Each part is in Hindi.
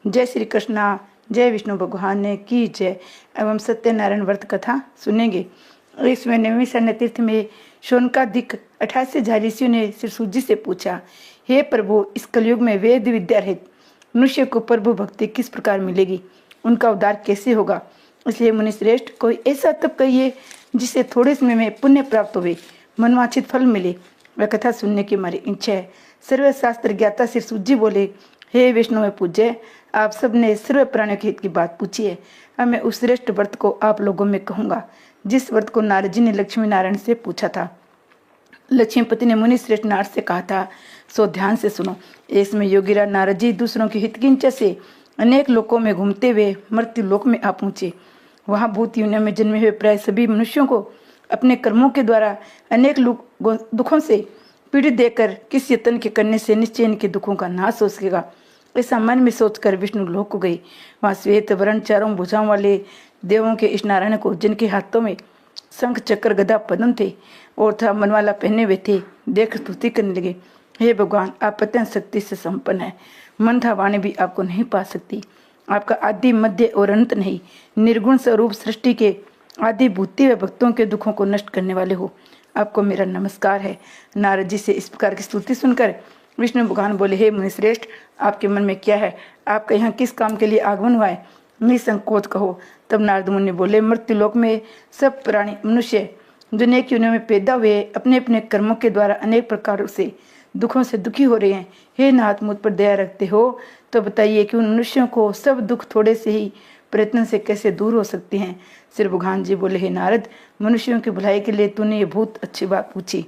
जय श्री कृष्णा, जय विष्णु भगवान ने की जय। एवं सत्यनारायण व्रत कथा सुनेंगे। इसमें 9वें शरण्य तीर्थ में शौनकादिक 28 ऋषियों ने श्री सूत जी से पूछा, हे प्रभु, इस कलयुग में वेद विद्या रहित मनुष्य को प्रभु भक्ति किस प्रकार मिलेगी, उनका उद्धार कैसे होगा। इसलिए मुनि श्रेष्ठ, कोई ऐसा तप कहिए जिससे थोड़े समय में पुण्य प्राप्त हुए, मनवांछित फल मिले। वह कथा सुनने की हमारी इच्छा है। सर्वशास्त्र ज्ञाता श्री सूत जी बोले, हे विष्णु में पूज्य, आप सब ने सर्व प्राणियों के हित की बात पूछी है। अब मैं उस श्रेष्ठ व्रत को आप लोगों में कहूंगा जिस व्रत को नारद जी ने लक्ष्मी नारायण से पूछा था। लक्ष्मीपति ने मुनि श्रेष्ठ नारद से कहा था, सो ध्यान से सुनो। एक में योगीराज नारद जी दूसरों के हित की इच्छा से अनेक लोकों में घूमते हुए मृत्यु लोक में आ पहुंचे। वहां भूत योनियों में जन्मे हुए प्राय सभी मनुष्यों को अपने कर्मों के द्वारा अनेक दुखों से पीड़ित देकर किस यत्न के करने से निश्चय इनके दुखों का नाश हो सकेगा, ऐसा मन में सोचकर विष्णु लोक को गई। वहां श्वेत वर्ण चारों भुजाओं वाले देवों के इस नारायण को, जिनके हाथों में शंख चक्र गदा पद्म थे और था मनवाला पहने हुए थे, देख स्तुति करने लगे, हे भगवान, आप अत्यंत शक्ति से संपन्न है। मन था वाणी भी आपको नहीं पा सकती। आपका आदि मध्य और अंत नहीं, निर्गुण स्वरूप सृष्टि के आदि भूति व भक्तों के दुखों को नष्ट करने वाले हो, आपको मेरा नमस्कार है। नारद जी से इस प्रकार की स्तुति सुनकर विष्णु भगवान बोले, हे मुनिश्रेष्ठ, आपके मन में क्या है, आपका यहाँ किस काम के लिए आगमन हुआ है, निसंकोच कहो। तब नारद मुनि बोले, मृत्यु लोक में सब प्राणी मनुष्य जो नेक योनियों में पैदा हुए अपने अपने कर्मों के द्वारा अनेक प्रकारों से दुखों से दुखी हो रहे हैं। हे नाथ, मुझ पर दया रखते हो तो बताइए कि उन मनुष्यों को सब दुख थोड़े से ही प्रयत्न से कैसे दूर हो सकते हैं। श्री भगवान जी बोले, हे नारद, मनुष्यों की भलाई के लिए तूने ये बहुत अच्छी बात पूछी।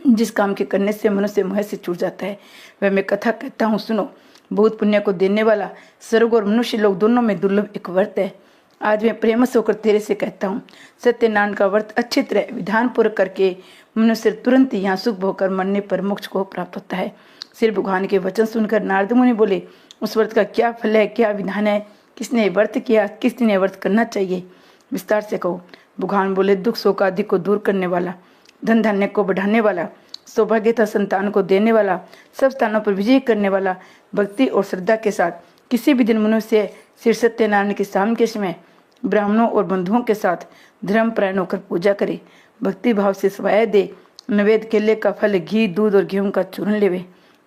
जिस काम के करने से मनुष्य मोह से छूट जाता है, वह मैं कथा कहता हूँ, सुनो। बहुत पुण्य को देने वाला स्वर्ग और मनुष्य लोग दोनों में दुर्लभ एक व्रत है। आज मैं प्रेम से होकर तेरे से कहता हूँ, सत्यनारायण का व्रत अच्छी तरह विधान पूर्व करके मनुष्य तुरंत यहाँ सुख भोकर मरने पर मोक्ष को प्राप्त होता है। श्री भगवान के वचन सुनकर नारद मुनि बोले, उस व्रत का क्या फल है, क्या विधान है, किसने व्रत किया, किस दिन व्रत करना चाहिए, विस्तार से कहो। भगवान बोले, दुख शोक आदि को दूर करने वाला, धन धान्य को बढ़ाने वाला, सौभाग्यता संतान को देने वाला, सब स्थानों पर विजय करने वाला, भक्ति और श्रद्धा के साथ किसी भी दिन मनुष्य श्री सत्यनारायण के शाम के समय ब्राह्मणों और बंधुओं के साथ धर्म परायण होकर पूजा करे, भक्ति भाव से स्वाय दे, नवेद केले का फल, घी, दूध और गेहूं का चूर्ण लेवे,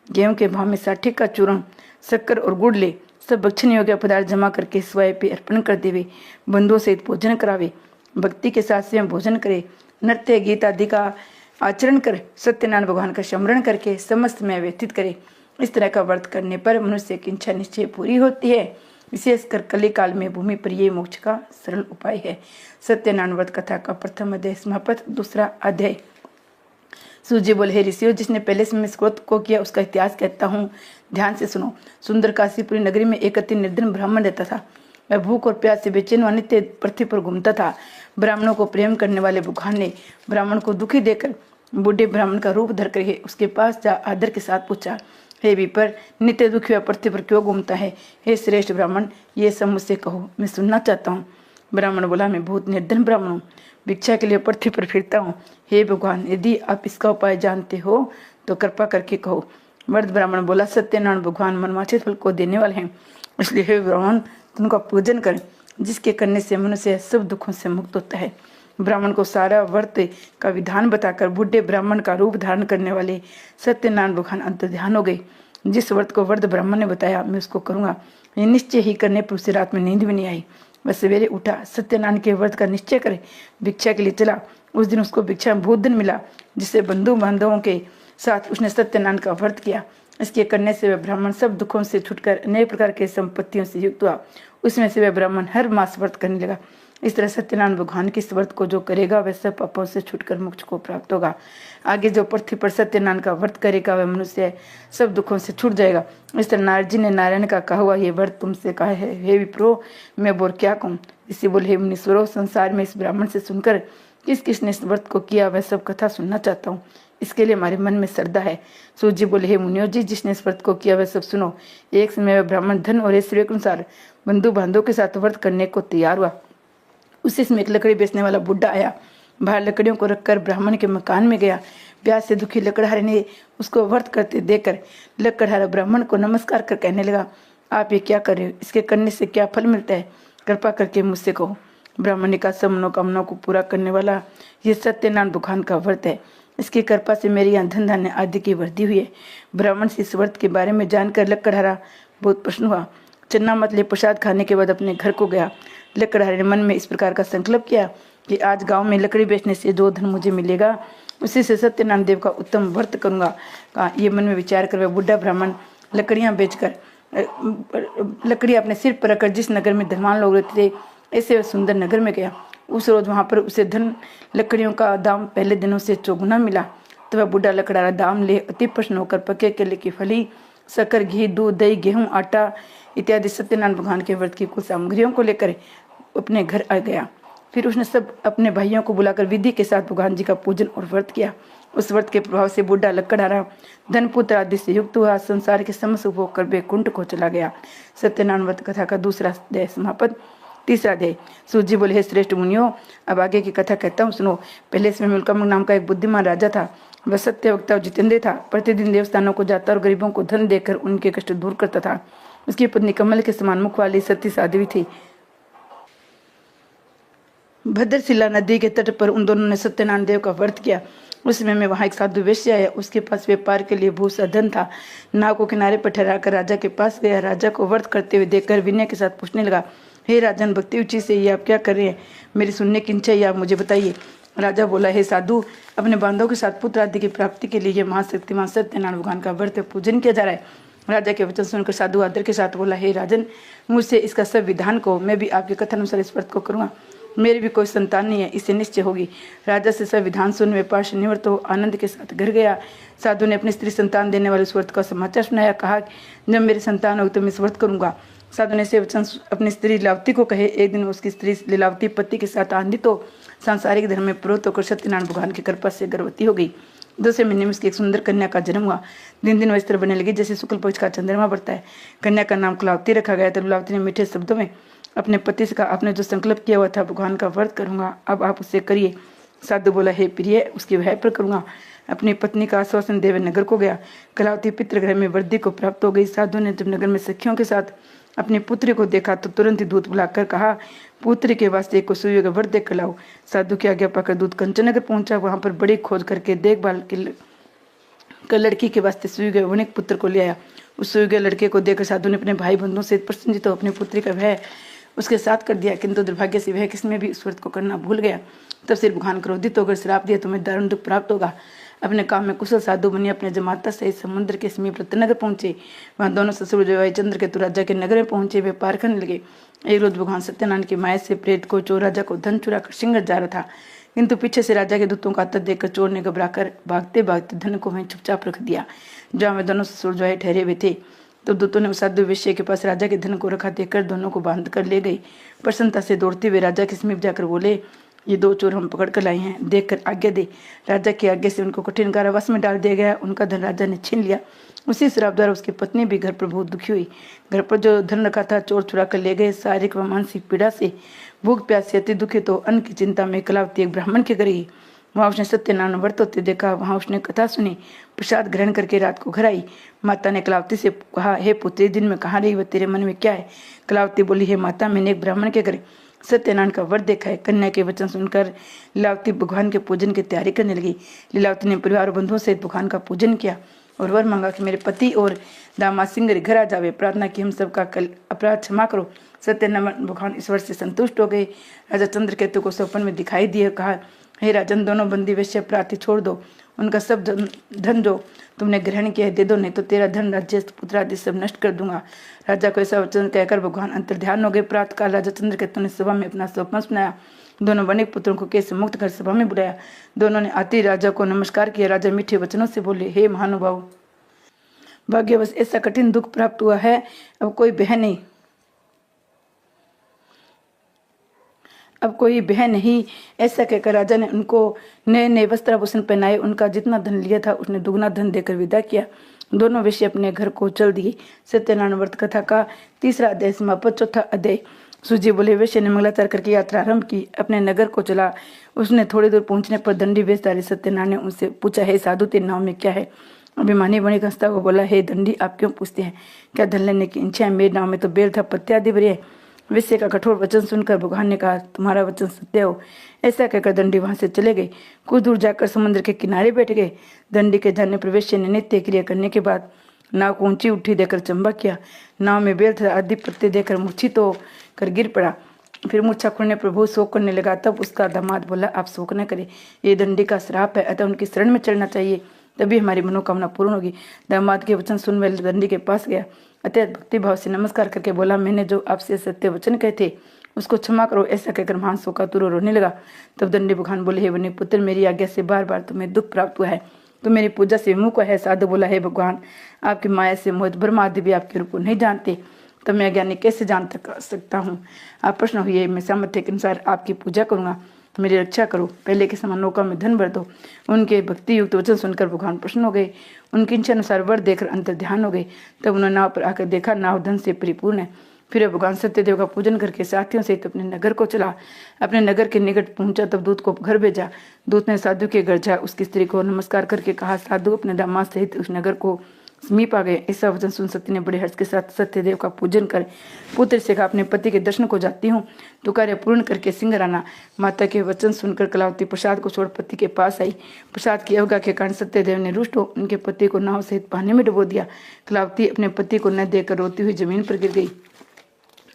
गेहूं के भाव में 60 का चूर्ण, शक्कर और गुड़ ले, सब भक्षण योग्य पदार्थ जमा करके स्वाय पे अर्पण कर देवे, बंधुओं सहित भोजन करावे, भक्ति के साथ स्वयं भोजन करे, नृत्य गीत आदि का आचरण कर सत्यनारायण भगवान का स्मरण करके समस्त में व्यतीत करे। इस तरह का व्रत करने पर मनुष्य की इच्छा निश्चय पूरी होती है। विशेषकर कली काल में भूमि पर ये मोक्ष का सरल उपाय है। सत्यनारायण व्रत कथा का प्रथम अध्याय समाप्त। दूसरा अध्याय। सूत जी बोले, हे ऋषियों, जिसने पहले समय इस व्रत को किया उसका इतिहास कहता हूँ, ध्यान से सुनो। सुंदर काशीपुरी नगरी में एक अति निर्धन ब्राह्मण रहता था। वह भूख और प्यास से बेचैन व नित्य पृथ्वी पर घूमता था। ब्राह्मणों को प्रेम करने वाले भगवान ने ब्राह्मण को दुखी देकर बूढ़े ब्राह्मण का रूप धर कर उसके पास जा आदर के साथ पूछा, हे विपर, नित्य दुखी हुआ पृथ्वी पर क्यों घूमता है? हे श्रेष्ठ ब्राह्मण, ये सब मुझसे कहो, मैं सुनना चाहता हूँ। ब्राह्मण बोला, मैं बहुत निर्धन ब्राह्मण हूँ, भिक्षा के लिए पृथ्वी पर फिरता हूँ। हे भगवान, यदि आप इसका उपाय जानते हो तो कृपा करके कहो। मर्द ब्राह्मण बोला, सत्यनारायण भगवान मनवांछित फल को देने वाले हैं, इसलिए हे ब्राह्मण, उनका पूजन करें, जिसके करने से मनुष्य सब दुखों से मुक्त होता है। ब्राह्मण को सारा व्रत का विधान बताकर बूढ़े ब्राह्मण का रूप धारण करने वाले सत्यनारायण भगवान अंतर्ध्यान हो गए। जिस व्रत को वृद्ध ब्राह्मण ने बताया, मैं उसको करूंगा। ये निश्चय ही करने पर उसे रात में नींद भी नहीं आई। वह सवेरे उठा, सत्यनारायण के व्रत का निश्चय करे, भिक्षा के लिए चला। उस दिन उसको भिक्षा में बहुत दिन मिला, जिससे बंधु बांधवों के साथ उसने सत्यनारायण का व्रत किया। इसके करने से वह ब्राह्मण सब दुखों से छुटकर अनेक प्रकार के संपत्तियों से युक्त हुआ। उसमें से वह ब्राह्मण हर मास व्रत करने लगा। इस तरह सत्यनारायण भगवान के इस व्रत को जो करेगा वह सब पापों से छुटकर मोक्ष को प्राप्त होगा। आगे जो पृथ्वी पर सत्यनारायण का व्रत करेगा वह मनुष्य सब दुखों से छूट जाएगा। इस तरह नारद जी ने नारायण का कहा हुआ ये व्रत तुमसे कहा है। हे विप्रो, मैं बोल क्या कहूँ? इसी बोले, हे मुनीश्वरों, संसार में इस ब्राह्मण से सुनकर किस किसने इस व्रत को किया वह सब कथा सुनना चाहता हूँ। इसके लिए हमारे मन में श्रद्धा है। सूत जी बोले, हे मुनियों जी, जिसने इस व्रत को किया वह सब सुनो। एक समय वह ब्राह्मण धन और ऐश्वर्य के अनुसार बंधु बांधवों के साथ व्रत करने को तैयार हुआ। उसी समय एक लकड़ी बेचने वाला बुढ़ा आया। बाहर लकड़ियों को रखकर ब्राह्मण के मकान में गया। प्यास से दुखी लकड़हारे ने उसको व्रत करते देखकर लकड़हारा ब्राह्मण को नमस्कार कर कहने लगा, आप ये क्या कर रहे हो? इसके करने से क्या फल मिलता है? कृपा करके मुझसे कहो। ब्राह्मण ने कहा, सब मनोकामनाओं को पूरा करने वाला ये सत्यनारायण भगवान का व्रत है। इसकी कृपा से मेरी यहाँ धन धान्य आदि की वृद्धि हुई है। ब्राह्मण से इस व्रत के बारे में जानकर लकड़हारा बहुत प्रसन्न हुआ। चन्ना मतले प्रसाद खाने के बाद अपने घर को गया। लकड़हारे ने मन में इस प्रकार का संकल्प किया कि आज गांव में लकड़ी बेचने से जो धन मुझे मिलेगा उसी से सत्यनारायण देव का उत्तम व्रत करूंगा। कहा, ये मन में विचार कर वह बुढ़ा ब्राह्मण लकड़ियां बेचकर लकड़ियां अपने सिर पर रखकर जिस नगर में धनवान लोग रहते थे ऐसे वह सुंदर नगर में गया। उस रोज वहां पर उसे धन लकड़ियों का दाम पहले दिनों से चौगुना मिला। तो वह बुढ़ा लकड़हारा दाम ले अति प्रसन्न होकर पके केले की फली, शक्कर, घी, दूध, दही, गेहूं, आटा इत्यादि सत्यनारायण भगवान के व्रत की कुछ सामग्रियों को लेकर अपने घर आ गया। फिर उसने सब अपने भाइयों को बुलाकर विधि के साथ भगवान जी का पूजन और व्रत किया। उस व्रत के प्रभाव से बुढ़ा लकड़हारा धन पुत्र आदि से युक्त हुआ। संसार के समस्त उपभोग कर बैकुंठ को चला गया। सत्यनारायण व्रत कथा का दूसरा अध्याय समाप्त। तीसरा अध्याय। सूत जी बोले, हे श्रेष्ठ मुनियों, अब आगे की कथा कहता हूँ, सुनो। पहले इसमें मुल्कम नाम का एक बुद्धिमान राजा था। वह सत्य वक्ता और जितेंद्र था। प्रतिदिन देवस्थानों को जाता और गरीबों को धन देकर उनके कष्ट दूर करता था। उसकी पत्नी कमल के समान मुख वाली सती साध्वी थी। भद्रशिला नदी के तट पर उन दोनों ने सत्यनारायण देव का व्रत किया। उस समय में वहां एक साधु वेश्या आया। उसके पास व्यापार के लिए भूसा धन था। नाव को किनारे पर ठहराकर राजा के पास गया। राजा को व्रत करते हुए देखकर विनय के साथ पूछने लगा, हे राजन, भक्ति उची से ये आप क्या कर रहे हैं? मेरी सुनने की इच्छा है, आप मुझे बताइए। राजा बोला, हे साधु, अपने बांधवों के साथ पुत्र आदि की प्राप्ति के लिए यह महाशक्तिमान सत्यनारायण भगवान का व्रत पूजन किया जा रहा है। राजा के वचन सुनकर साधु आदर के साथ बोला, हे राजन, मुझसे इसका सब विधान को, मैं भी आपके कथन अनुसार इस व्रत को करूंगा। मेरी भी कोई संतान नहीं है, इससे निश्चय होगी। राजा से सब विधान सुन व्यापार से निवृत्त हो आनंद के साथ घर गया। साधु ने अपनी स्त्री संतान देने वाले उस व्रत का समाचार सुनाया। कहा, जब मेरी संतान होगी तो मैं इस व्रत करूंगा। साधु ने से वचन अपनी स्त्री लीलावती को कहे। एक दिन उसकी स्त्री लीलावती पति के साथ आंधी तो सांसारिक धर्म में प्रवृत्त होकर सत्यनारायण भगवान की कृपा से गर्भवती हो गई। दूसरे महीने में उसकी एक सुंदर कन्या का जन्म हुआ। दिन दिन वह इस तरह बनने लगी जैसे शुक्ल पक्ष का चंद्रमा बढ़ता है। कन्या का नाम कुलावती रखा गया। तो कुलावती ने मीठे शब्दों में अपने पति से कहा, आपने जो संकल्प किया हुआ था भगवान का व्रत करूंगा, अब आप उससे करिए। साधु बोला, हे प्रिय, उसकी वह पर करूंगा। अपनी पत्नी का आश्वासन देवे नगर को गया। कलावती पितृगृह में वृद्धि को प्राप्त हो गई। साधु ने जब नगर में सखियों के साथ अपनी पुत्री को देखा तो तुरंत ही दूत बुलाकर कहा, पुत्री के वास्ते को सुई का व्रत देकर लाओ। साधु की आज्ञा पाकर दूत कंचनगर पहुंचा। वहां पर बड़ी खोज करके देखभाल के लड़की के वास्ते सुई गए अनेक पुत्र को ले आया। उस सुई गए लड़के को देखकर साधु ने अपने भाई बंधुओं से प्रसन्नचित्त अपनी पुत्री का वह उसके साथ कर दिया। किंतु दुर्भाग्य से वह किसमें भी उस व्रत को करना भूल गया। तब सिर भगवान क्रोधित होकर श्राप दिया, तुम्हें दारुण दुख प्राप्त होगा। अपने काम में कुशल साधु बनी अपने जमाता सहित समुद्र के समीप रत्नगर पहुंचे। वहां दोनों ससुर जवाई चंद्र के राजा के नगर में पहुंचे। वे पार करने लगे। एक रोज भगवान सत्यनारायण की माया से प्रेत को चोर राजा को धन चुरा कर सिंगर जा रहा था। किंतु पीछे से राजा के दूतों का आतंक देखकर चोर ने घबराकर भागते भागते धन को वहीं चुपचाप रख दिया जहाँ वे दोनों ससुर जवाई ठहरे हुए थे। तो दूतों ने साधु वेश्या के पास राजा के धन को रखा देखकर दोनों को बांध कर ले गई। प्रसन्नता से दौड़ते हुए राजा के समीप जाकर बोले, ये दो चोर हम पकड़ कर लाए हैं, देखकर आज्ञा दे। राजा की आज्ञा से उनको कठिन कारावास में डाल दिया गया। उनका धन राजा ने छीन लिया। उसी श्राप द्वारा उसकी पत्नी भी घर पर बहुत दुखी हुई। घर पर जो धन रखा था चोर चुरा कर ले गए। शारीरिक व मानसिक पीड़ा से, भूख प्यास से अति दुखी तो अन्न की चिंता में कलावती एक ब्राह्मण के घर गई। वहाँ उसने सत्यनारायण व्रत होते देखा। वहाँ उसने कथा सुनी, प्रसाद ग्रहण करके रात को घर आई। माता ने कलावती से कहा, हे पुत्री, दिन में कहाँ रही, वह तेरे मन में क्या है? कलावती बोली, हे माता, मैंने एक ब्राह्मण के घर सत्यनारायण का व्रत देखा है। कन्या के वचन सुनकर लीलावती भगवान के पूजन की तैयारी करने लगी। लीलावती ने परिवार और बंधुओं सहित भगवान का पूजन किया और वर मांगा कि मेरे पति और दामाद सिंह घर आ जावे। प्रार्थना की हम सबका कल अपराध क्षमा करो। सत्यनारायण भगवान ईश्वर से संतुष्ट हो गए। राजा चंद्रकेतु को स्वप्न में दिखाई दिए। कहा, हे राजन, दोनों बंदी वेश्या प्रार्थी छोड़ दो। उनका सब धन जो तुमने ग्रहण किया है दे दो, नहीं तो तेरा धन, राज्य, पुत्र आदि सब नष्ट कर दूंगा। राजा को ऐसा वचन कहकर भगवान अंतर्ध्यान हो गए। प्रातःकाल राजा चंद्रकेतु ने सभा में अपना स्वप्न सुनाया। दोनों बनिक पुत्रों को केस मुक्त कर सभा में बुलाया। दोनों ने आते राजा को नमस्कार किया। राजा मीठे वचनों से बोले, हे महानुभाव, भाग्यवश ऐसा कठिन दुख प्राप्त हुआ है, अब कोई बहन नहीं। ऐसा कहकर राजा ने उनको नए नए वस्त्राभूषण पहनाए। उनका जितना धन लिया था उसने दुगना धन देकर विदा किया। दोनों वेश्या अपने घर को चल दिए। सत्यनारायण व्रत कथा का तीसरा अध्याय समाप्त। चौथा अध्याय। सूजी बोले, वेश्या ने मंगलाचार करके यात्रा आरंभ की, अपने नगर को चला। उसने थोड़ी दूर पहुंचने पर दंडी वेशधारी सत्यनारायण ने उनसे पूछा, हे साधु, तेरे नाम में क्या है? अभिमानी बनी हंसता हुआ बोला, हे दंडी, आप क्यों पूछते हैं? क्या धन लेने की इच्छा है? मेरे नाम में तो बेल था, पत्ते आदि भरे है। विषय का कठोर वचन सुनकर भगवान ने कहा, तुम्हारा वचन सत्य हो। ऐसा कहकर दंडी वहां से चले गए। कुछ दूर जाकर समुद्र के किनारे बैठ गए। दंडी के जाने प्रवेश ने नित्य क्रिया करने के बाद नाव को ऊंची उठी देकर चंबा किया। नाव में बेल था आदि पत्ते देकर मूर्छित होकर गिर पड़ा। फिर मूर्छा खुलने प्रभु शोक करने लगा। तब उसका दामाद बोला, आप शोक न करें, ये दंडी का श्राप है, अतः उनकी शरण में चढ़ना चाहिए, तभी हमारी मनोकामना पूर्ण होगी। दामाद के वचन सुन वह दंडी के पास गया। अत्यंत भक्ति भाव से नमस्कार करके बोला, मैंने जो आपसे सत्य वचन कहे थे उसको क्षमा करो। ऐसा कहकर महान शोकातुर रोने लगा। तब दंडी भगवान बोले, हे वन्य पुत्र, मेरी आज्ञा से बार बार तुम्हें दुख प्राप्त हुआ है, तो मेरी पूजा से विमुख है। साधु बोला, हे भगवान, आपकी माया से मोहित ब्रह्मा आदि भी आपके रूप को नहीं जानते, तो मैं अज्ञानी कैसे जान सकता हूँ? आप प्रश्न हुए, मैं सामर्थ्य के अनुसार आपकी पूजा करूंगा, मेरी रक्षा करो। पहले के समान नौका में धन भर दो। उनके भक्ति युक्त वचन सुनकर भगवान प्रसन्न हो गए। उनकी इच्छा अनुसार वर देकर अंतर ध्यान हो गए। तब उन्होंने नाव पर आकर देखा, नाव धन से परिपूर्ण है। फिर भगवान सत्यदेव का पूजन करके साथियों सहित अपने नगर को चला। अपने नगर के निकट पहुंचा तब दूत को घर भेजा। दूत ने साधु के घर जा उसकी स्त्री को नमस्कार करके कहा, साधु अपने दामाद सहित उस नगर को समीप आ गए। ऐसा वचन सुन सत्य ने बड़े हर्ष के साथ सत्यदेव का पूजन कर पुत्र से कहा, अपने पति के दर्शन को जाती हूँ, तो कार्य पूर्ण करके सिंह आना। माता के वचन सुनकर कलावती प्रसाद को छोड़ पति के पास आई। प्रसाद की अवज्ञा के कारण सत्यदेव ने रुष्ट हो उनके पति को नाव सहित पानी में डुबो दिया। कलावती अपने पति को न देकर रोती हुई जमीन पर गिर गई।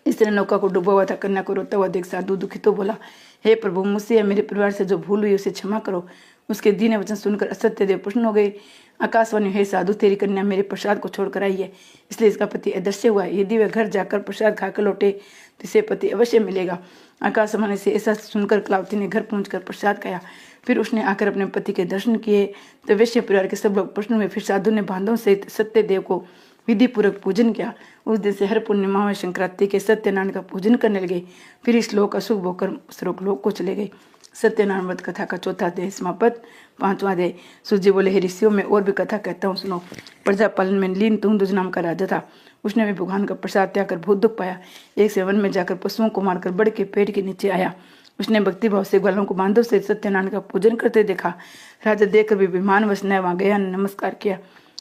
इस तरह नौका को डूबा हुआ था। कन्या को रोता हुआ देख साधु दुखित तो बोला, हे प्रभु, मुझसे या मेरे परिवार से जो भूल हुई उसे क्षमा करो। उसके दीन वचन सुनकर सत्यदेव प्रसन्न हो गए। आकाशवाणी, हे साधु, तेरी कन्या मेरे प्रसाद को छोड़कर आई है, इसलिए इसका पति अदृश्य हुआ है। यदि वह घर जाकर प्रसाद खाकर लौटे तो इसे पति अवश्य मिलेगा। आकाशवाणी से ऐसा सुनकर कलावती ने घर पहुंचकर प्रसाद खाया। फिर उसने आकर अपने पति के दर्शन किए तो वैश्य परिवार के सब लोग प्रसन्न हुए। फिर साधु ने बांधवों सहित सत्यदेव को विधि पूर्वक पूजन किया। उस दिन से हर पूर्णिमा में संक्रांति के सत्यनारायण का पूजन करने लगे। फिर इस लोक अशुभ होकर सर्वलोक को चले गए। सत्यनारायण व्रत कथा का चौथा अध्याय समाप्त। पांचवा अध्याय। सूर्य बोले, हे ऋषियों, मैं और भी कथा कहता हूँ, सुनो। प्रजापालन में लीन तुंगदुज नाम का राजा था। उसने भी भगवान का प्रसाद त्याग कर बहुत दुख पाया। एक से वन में जाकर पशुओं को मारकर बड़ के पेड़ के नीचे आया। उसने भक्ति भाव से ग्वालों को बांधव से सत्यनारायण का पूजन करते देखा। राजा देखकर भी विमान वश न वहां गया, नमस्कार किया।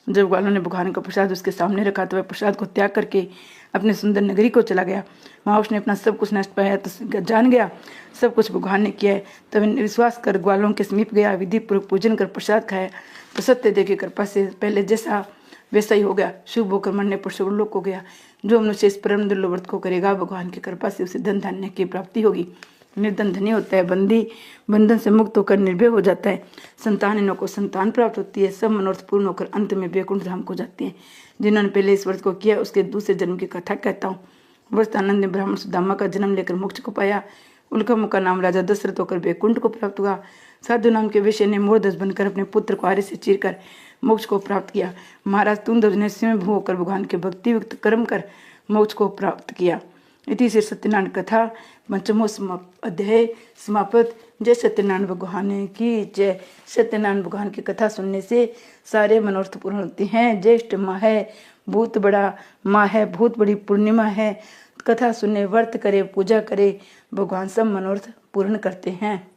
जब ग्वालों ने भगवान का प्रसाद उसके सामने रखा तो वह प्रसाद को त्याग करके अपने सुंदर नगरी को चला गया। वहाँ उसने अपना सब कुछ नष्ट पाया तो जान गया सब कुछ भगवान ने किया है। तब विश्वास कर ग्वालों के समीप गया, विधि पूर्वक पूजन कर प्रसाद खाया तो सत्यदेव की कृपा से पहले जैसा वैसा ही हो गया। शुभ होकर मरने पर स्वर्गलोक हो गया। जो मनुष्य इस परम दुर्लभ व्रत को करेगा, भगवान की कृपा से उसे धन धान्य की प्राप्ति होगी। निर्धन धनी होता है, बंदी बंधन से मुक्त होकर निर्भय हो जाता है, संतानों को संतान प्राप्त होती है, सब मनोरथ पूर्ण होकर अंत में वैकुंठ धाम को जाते हैं। जिन्होंने पहले इस व्रत को किया उसके दूसरे जन्म की कथा कहता हूँ। वत्सानंद ने ब्राह्मण सुदामा का जन्म लेकर मोक्ष को पाया। उनका मुख का नाम राजा दशरथ होकर वैकुंठ को प्राप्त हुआ। साधु नाम के विषय ने मोरध्वज बनकर अपने पुत्र को आर्य से चीरकर मोक्ष को प्राप्त किया। महाराज तुंगध्वज ने स्वयंभू होकर भगवान के भक्ति युक्त कर्म कर मोक्ष को प्राप्त किया। इति से सत्यनारायण कथा पंचमो अध्याय समाप्त। जय सत्यनारायण भगवान की जय। सत्यनारायण भगवान की कथा सुनने से सारे मनोरथ पूर्ण होते हैं। ज्येष्ठ माह है, बहुत बड़ा माह है, बहुत बड़ी पूर्णिमा है। कथा सुने, व्रत करे, पूजा करे, भगवान सब मनोरथ पूर्ण करते हैं।